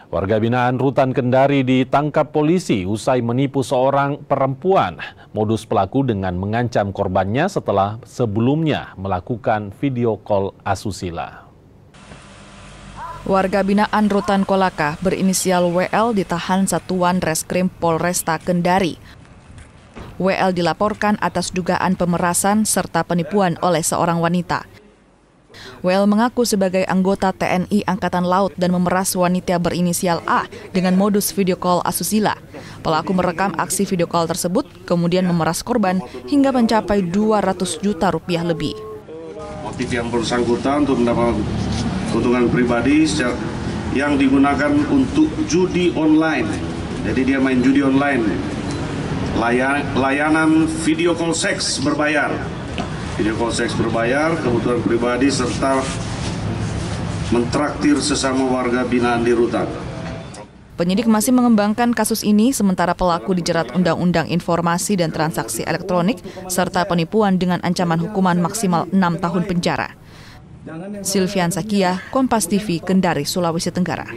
Warga binaan Rutan Kendari ditangkap polisi usai menipu seorang perempuan. Modus pelaku dengan mengancam korbannya setelah sebelumnya melakukan video call asusila. Warga binaan Rutan Kolaka berinisial WL ditahan Satuan Reskrim Polresta Kendari. WL dilaporkan atas dugaan pemerasan serta penipuan oleh seorang wanita. WL mengaku sebagai anggota TNI Angkatan Laut dan memeras wanita berinisial A dengan modus video call asusila. Pelaku merekam aksi video call tersebut, kemudian memeras korban hingga mencapai 200 juta rupiah lebih. Motif yang bersangkutan untuk mendapat keuntungan pribadi yang digunakan untuk judi online. Jadi dia main judi online. Layanan video call seks berbayar. Video call seks berbayar, kebutuhan pribadi, serta mentraktir sesama warga binaan di Rutan. Penyidik masih mengembangkan kasus ini, sementara pelaku dijerat Undang-Undang Informasi dan Transaksi Elektronik, serta penipuan dengan ancaman hukuman maksimal 6 tahun penjara. Silvian Sakia, Kompas TV, Kendari, Sulawesi Tenggara.